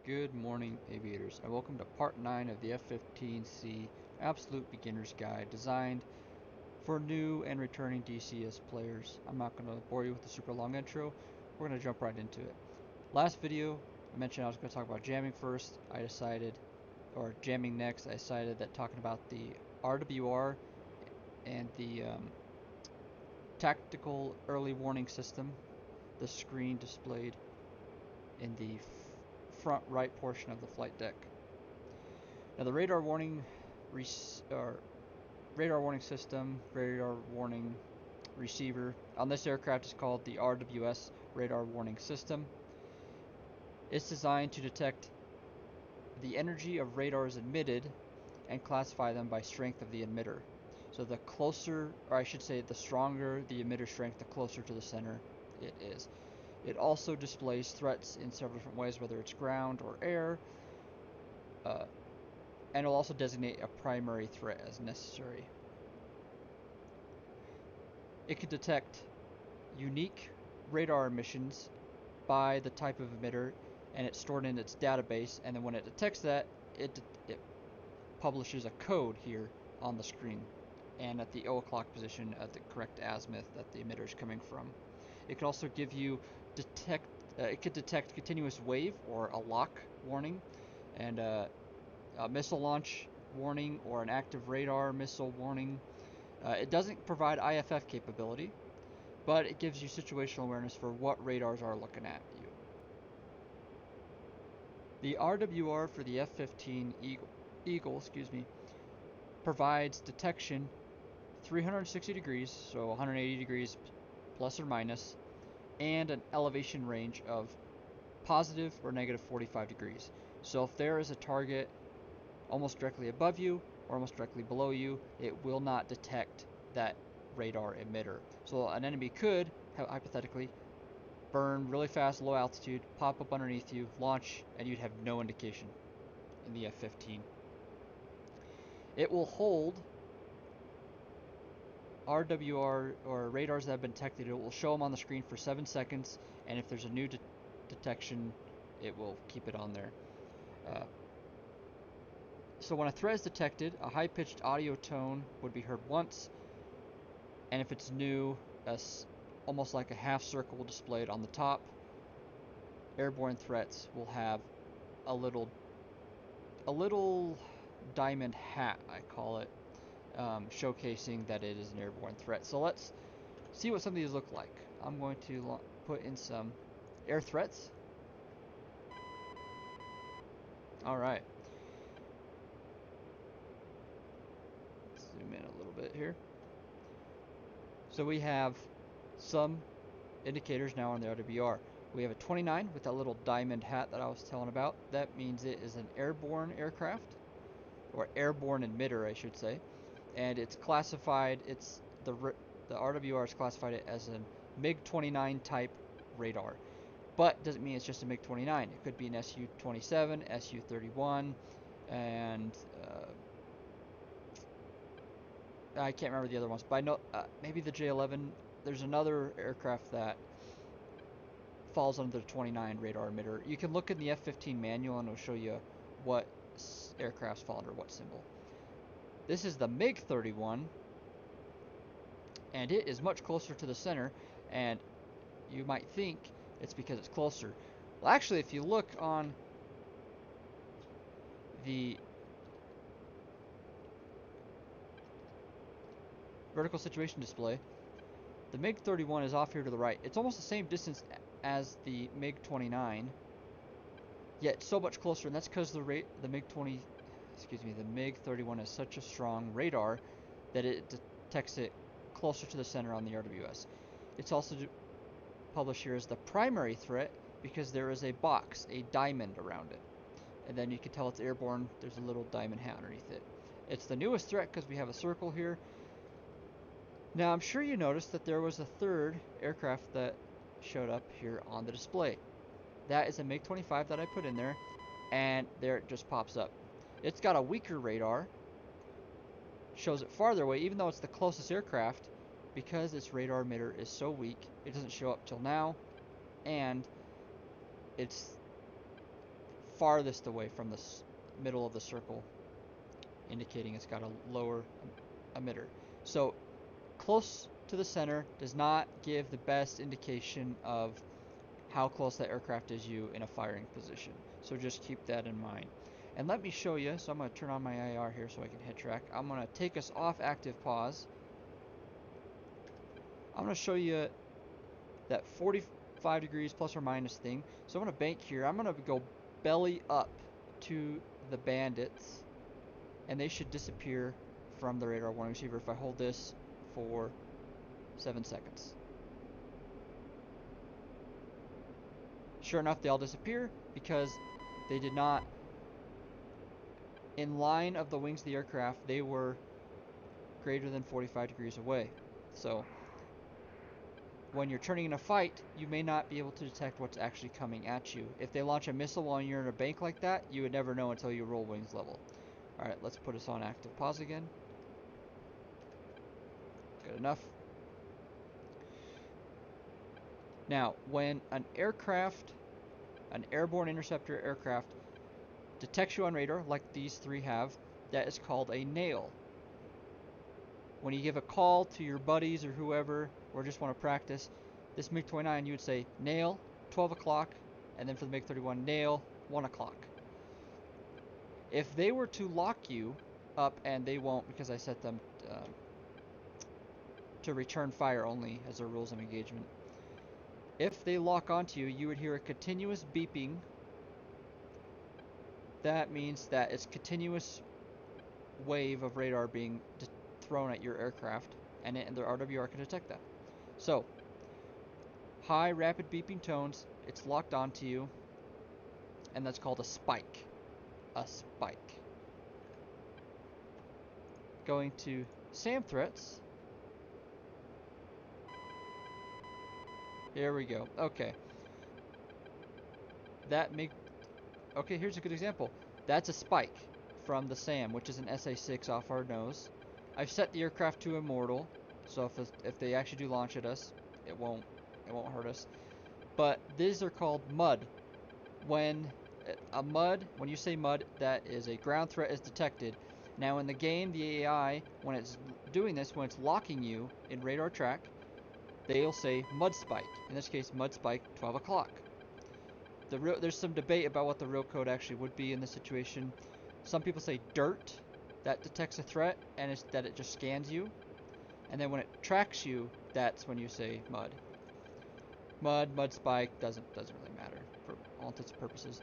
Good morning, aviators, and welcome to part 9 of the F-15C Absolute Beginner's Guide, designed for new and returning DCS players. I'm not going to bore you with the super long intro. We're going to jump right into it. Last video, I mentioned I was going to talk about jamming first. Jamming next. I decided that talking about the RWR and the tactical early warning system, the screen displayed in the front right portion of the flight deck. Now the radar warning system, radar warning receiver on this aircraft is called the RWS radar warning system. It's designed to detect the energy of radars emitted and classify them by strength of the emitter. So the closer, or I should say the stronger the emitter strength, the closer to the center it is. It also displays threats in several different ways, whether it's ground or air, and it'll also designate a primary threat as necessary. It can detect unique radar emissions by the type of emitter, and it's stored in its database, and then when it detects that, it publishes a code here on the screen and at the 0 o'clock position at the correct azimuth that the emitter is coming from. It can also give you it could detect continuous wave or a lock warning, and a missile launch warning or an active radar missile warning. It doesn't provide IFF capability, but it gives you situational awareness for what radars are looking at you. The RWR for the F-15 Eagle, provides detection 360 degrees, so 180 degrees plus or minus, and an elevation range of positive or negative 45 degrees. So if there is a target almost directly above you or almost directly below you, it will not detect that radar emitter. So an enemy could, hypothetically, burn really fast, low altitude, pop up underneath you, launch, and you'd have no indication in the F-15. It will hold RWR or radars that have been detected. It will show them on the screen for 7 seconds, and if there's a new detection, it will keep it on there. So when a threat is detected, a high-pitched audio tone would be heard once, and if it's new, almost like a half circle displayed on the top. Airborne threats will have a little diamond hat, I call it, showcasing that it is an airborne threat. So let's see what some of these look like. I'm going to put in some air threats. Alright. Zoom in a little bit here. So we have some indicators now on the RWR. We have a 29 with that little diamond hat that I was telling about. That means it is an airborne aircraft, or airborne emitter, I should say. And it's classified, the RWR is classified it as a MiG-29 type radar. But doesn't mean it's just a MiG-29. It could be an Su-27, Su-31, and I can't remember the other ones, but I know maybe the J-11. There's another aircraft that falls under the 29 radar emitter. You can look in the F-15 manual and it'll show you what aircrafts fall under what symbol. This is the MiG-31, and it is much closer to the center, and you might think it's because it's closer. Well, actually, if you look on the vertical situation display, the MiG-31 is off here to the right. It's almost the same distance as the MiG-29, yet so much closer, and that's because the MiG-31 has such a strong radar that it detects it closer to the center on the RWS. It's also published here as the primary threat because there is a box, a diamond around it. And then you can tell it's airborne. There's a little diamond hat underneath it. It's the newest threat because we have a circle here. Now I'm sure you noticed that there was a third aircraft that showed up here on the display. That is a MiG-25 that I put in there, and there it just pops up. It's got a weaker radar, shows it farther away, even though it's the closest aircraft. Because its radar emitter is so weak, it doesn't show up till now, and it's farthest away from the middle of the circle, indicating it's got a lower emitter. So close to the center does not give the best indication of how close that aircraft is you in a firing position. So just keep that in mind. And let me show you, so I'm going to turn on my IR here so I can head track. I'm going to take us off active pause. I'm going to show you that 45 degrees plus or minus thing. So I'm going to bank here. I'm going to go belly up to the bandits, and they should disappear from the radar warning receiver if I hold this for 7 seconds. Sure enough, they all disappear because they did not, in line of the wings of the aircraft, they were greater than 45 degrees away. So when you're turning in a fight, you may not be able to detect what's actually coming at you. If they launch a missile while you're in a bank like that, you would never know until you roll wings level. Alright, let's put us on active pause again. Good enough. Now, when an aircraft, an airborne interceptor aircraft, detects you on radar, like these three have, that is called a nail. When you give a call to your buddies or whoever, or just want to practice, this MiG-29, you would say nail 12 o'clock, and then for the MiG-31, nail 1 o'clock. If they were to lock you up, and they won't because I set them to return fire only as their rules of engagement, if they lock onto you, you would hear a continuous beeping. That means that it's continuous wave of radar being thrown at your aircraft, and the RWR can detect that. So, high rapid beeping tones, it's locked onto you, and that's called a spike. A spike. Going to SAM threats. Here we go. Okay. Okay, here's a good example. That's a spike from the SAM, which is an SA-6 off our nose. I've set the aircraft to immortal, so if they actually do launch at us, it won't hurt us. But these are called mud. When you say mud, that is a ground threat is detected. Now in the game, the AI, when it's doing this, when it's locking you in radar track, they'll say mud spike. In this case, mud spike 12 o'clock. There's some debate about what the real code actually would be in this situation. Some people say dirt, that detects a threat, and that it just scans you. And then when it tracks you, that's when you say mud. Mud spike, doesn't really matter for all intents and purposes.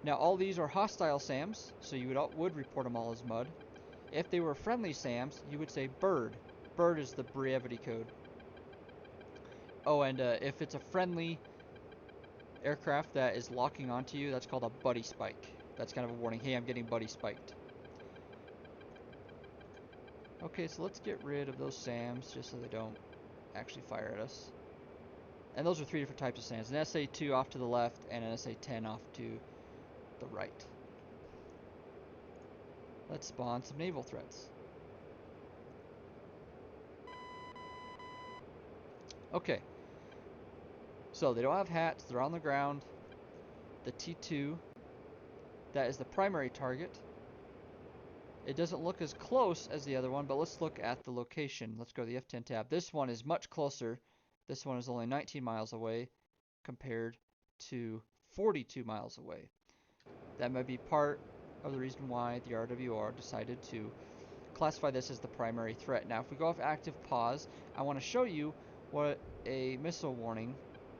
Now all these are hostile SAMs, so you would report them all as mud. If they were friendly SAMs, you would say bird. Bird is the brevity code. Oh, and if it's a friendly aircraft that is locking onto you, that's called a buddy spike. That's kind of a warning. Hey, I'm getting buddy spiked. Okay, so let's get rid of those SAMs just so they don't actually fire at us. And those are three different types of SAMs. An SA-2 off to the left and an SA-10 off to the right. Let's spawn some naval threats. Okay. So they don't have hats, they're on the ground. The T2, that is the primary target. It doesn't look as close as the other one, but let's look at the location. Let's go to the F10 tab. This one is much closer. This one is only 19 miles away compared to 42 miles away. That might be part of the reason why the RWR decided to classify this as the primary threat. Now, if we go off active pause, I want to show you what a missile warning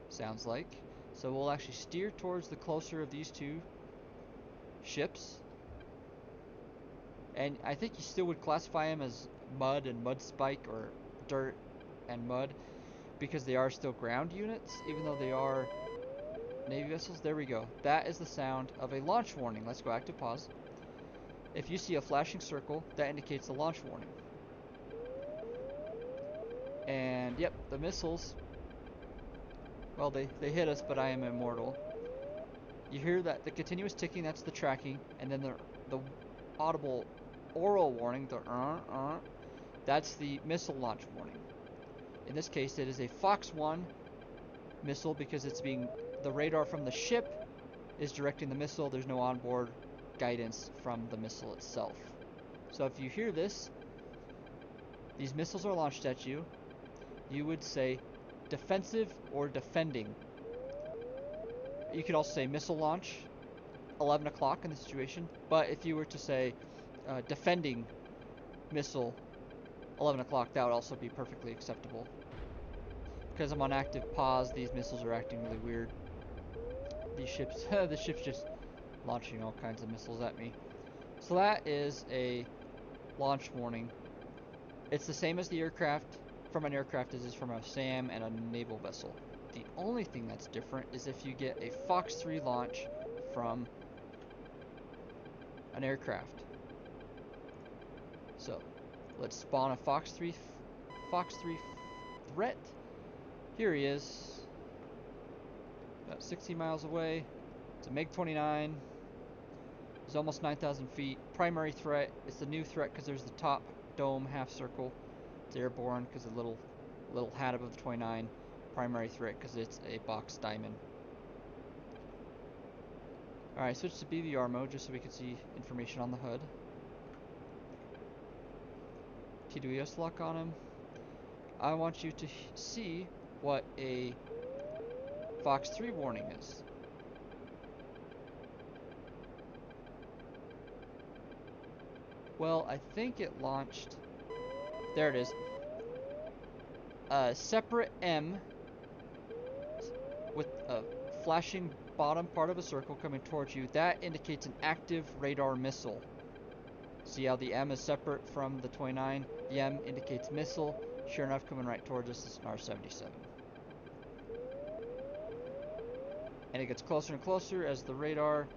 sounds like. So we'll actually steer towards the closer of these two ships. And I think you still would classify them as mud and mud spike, or dirt and mud, because they are still ground units, even though they are Navy vessels. There we go. That is the sound of a launch warning. Let's go active pause. If you see a flashing circle, that indicates a launch warning. And yep, the missiles, well, they hit us, but I am immortal. You hear that the continuous ticking, that's the tracking, and then the audible oral warning, the that's the missile launch warning. In this case, it is a Fox 1 missile because it's the radar from the ship is directing the missile. There's no onboard guidance from the missile itself. So if you hear this, these missiles are launched at you, you would say defensive or defending. You could also say missile launch, 11 o'clock in the situation, but if you were to say defending missile, 11 o'clock, that would also be perfectly acceptable. Because I'm on active pause, these missiles are acting really weird. These ships, the ship's just launching all kinds of missiles at me. So that is a launch warning. It's the same as the aircraft from an aircraft as is from a SAM and a naval vessel. The only thing that's different is if you get a Fox 3 launch from an aircraft. So let's spawn a Fox 3 threat. Here he is, about 60 miles away. It's a MiG-29. He's almost 9,000 feet. Primary threat. It's the new threat because there's the top dome half circle. It's airborne because the little hat above the 29. Primary threat because it's a box diamond. Alright, switch to BVR mode just so we can see information on the HUD. TWS lock on him. I want you to see what a Fox 3 warning is. Well, I think it launched. There it is. A separate M with a flashing bottom part of a circle coming towards you. That indicates an active radar missile. See how the M is separate from the 29? The M indicates missile. Sure enough, coming right towards us is an R-77. And it gets closer and closer as the radar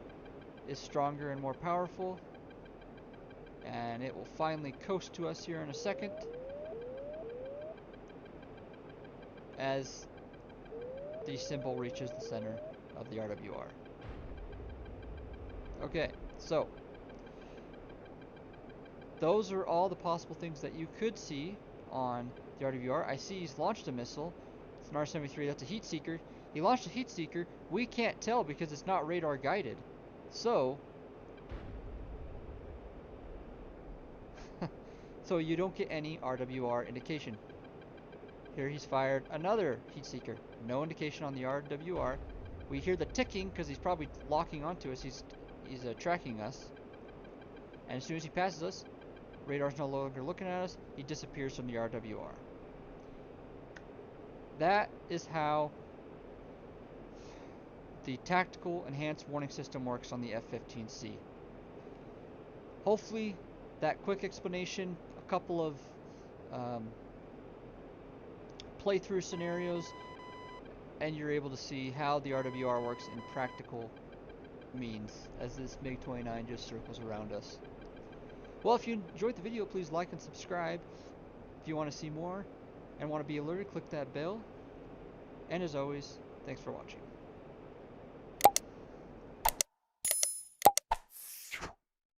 is stronger and more powerful. And it will finally coast to us here in a second as the symbol reaches the center of the RWR. Okay, so those are all the possible things that you could see on the RWR. I see he's launched a missile. It's an R-73. That's a heat seeker. He launched a heat seeker. We can't tell because it's not radar guided. So you don't get any RWR indication. Here he's fired another heat seeker. No indication on the RWR. We hear the ticking because he's probably locking onto us. He's tracking us. And as soon as he passes us, radar's no longer looking at us. He disappears from the RWR. That is how the tactical enhanced warning system works on the F-15C. Hopefully that quick explanation, a couple of playthrough scenarios, and you're able to see how the RWR works in practical means as this MiG-29 just circles around us. Well, if you enjoyed the video, please like and subscribe. If you want to see more and want to be alerted, click that bell. And as always, thanks for watching.